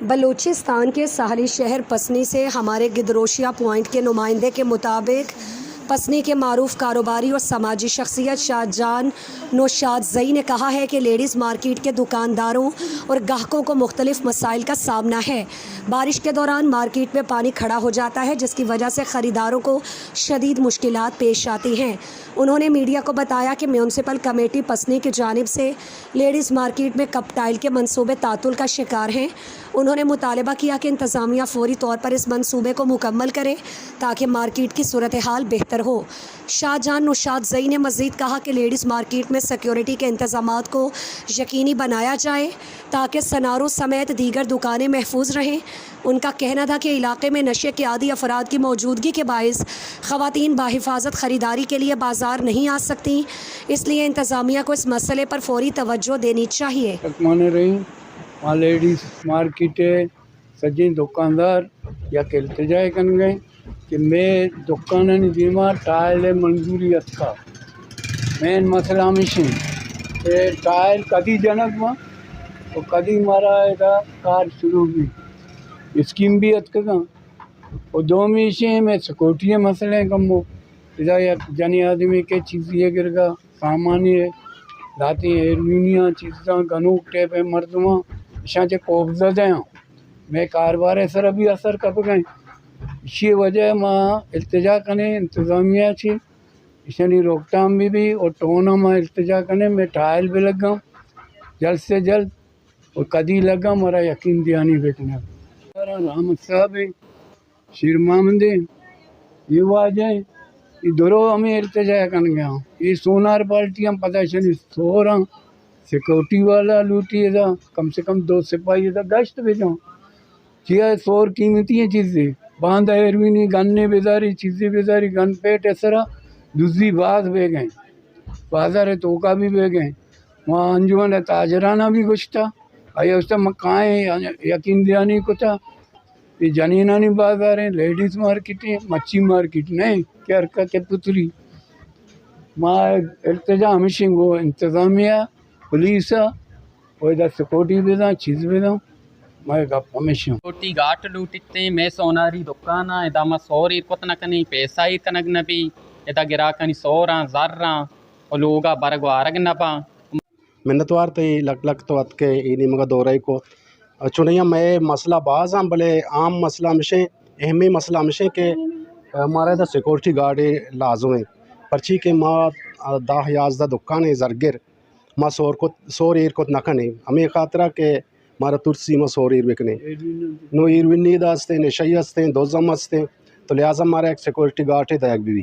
بلوچستان کے ساحلی شہر پسنی سے ہمارے گدروشیا پوائنٹ کے نمائندے کے مطابق پسنی کے معروف کاروباری اور سماجی شخصیت شاہ جان نوشاد زئی نے کہا ہے کہ لیڈیز مارکیٹ کے دکانداروں اور گاہکوں کو مختلف مسائل کا سامنا ہے۔ بارش کے دوران مارکیٹ میں پانی کھڑا ہو جاتا ہے جس کی وجہ سے خریداروں کو شدید مشکلات پیش آتی ہیں۔ انہوں نے میڈیا کو بتایا کہ میونسپل کمیٹی پسنی کی جانب سے لیڈیز مارکیٹ میں کپ ٹائل کے منصوبے تعطل کا شکار ہیں۔ انہوں نے مطالبہ کیا کہ انتظامیہ فوری طور پر اس منصوبے کو مکمل کرے تاکہ مارکیٹ کی صورتحال بہتر ہو۔ شاہ جان نوشاد زئی نے مزید کہا کہ لیڈیز مارکیٹ میں سیکیورٹی کے انتظامات کو یقینی بنایا جائے تاکہ سناروں سمیت دیگر دکانیں محفوظ رہیں۔ ان کا کہنا تھا کہ علاقے میں نشے کے عادی افراد کی موجودگی کے باعث خواتین باحفاظت خریداری کے لیے بازار نہیں آ سکتی، اس لیے انتظامیہ کو اس مسئلے پر فوری توجہ دینی چاہیے۔ لیڈیز مارکیٹ سجی دکاندار یا کہ التجا کن گئے کہ میں دکان دیما ٹائل منظوری اتھا مین مسئلہ مشین ٹائل کدی جنک ماں تو کدی مارا ہے کار شروع بھی اسکیم بھی اتکا اور دو مشین میں سیکورٹی مسئلے کم ہو یا جنی آدمی کے چیز یہ گر گا سامانی ہے لاتی ہیروینیاں چیزاں گنوک ٹیپ ہے مردماں شاچے قبضہ دیں میں کاروبار سر بھی اثر کب گئے اسی وجہ ماں التجا کنے انتظامیہ چی اشنی روک تھام بھی اور ٹونا ماں التجا کنے میں ٹائل بھی لگا جلد سے جلد اور کدی لگا مرا یقین دیانی بیٹنا رحمت صاحب شیر محمد یہ واجہ یہ درو ہمیں التجا کن گیا یہ سونار پالٹی ہم پتہ چلی سو رہا سیکورٹی والا لوٹی تھا کم سے کم 2 سپاہی تھا گشت بھی جاؤں کیا سور قیمتی ہیں چیزیں باندھا ہیروینی گنے بیداری چیزیں بیداری گن پیٹ ایسرا دوسری باز بے گئے بازار توکا بھی بے گئے وہاں انجمن تاجرانہ بھی کچھ تھا آیا اس طرح مکائیں یقین دیانی کو تھا یہ جنینانی بازار ہیں لیڈیز مارکیٹ ہیں مچھی مارکیٹ نہیں کیا حرکت ہے پتری ماں التجا ہمیشہ گو انتظامیہ پولیس اور ادھر سیکورٹی بھی تھا چیز بھی تھا میں گپ ہمیشہ سیکورٹی گاٹ لوٹتے میں سوناری دکان ادا ما سوری کت نکنی پیسہ ہی کنگ نبی ادا گراکنی سوراں زراں اور لوگا برگ وارگ نبا منتوار تے لگ لگ تو ات کے اینی مگا دورے کو چنیا میں مسئلہ بعض ہیں بلے عام مسئلہ مشیں اہمی مسئلہ مشیں کہ ہمارے دا سیکورٹی گارڈ لازم ہے پرچی کے ماں 10-11 دکان زرگر ماں سور ایر کو نکنے ہمیں خاطرہ کہ مارا ترسی ماں سور ایر بکنے نو ایروینی دا ہستے نشئی ہستے دوزم ہستے تو لہٰذا ہمارا ایک سیکورٹی گارڈ ہے دیکھ بھی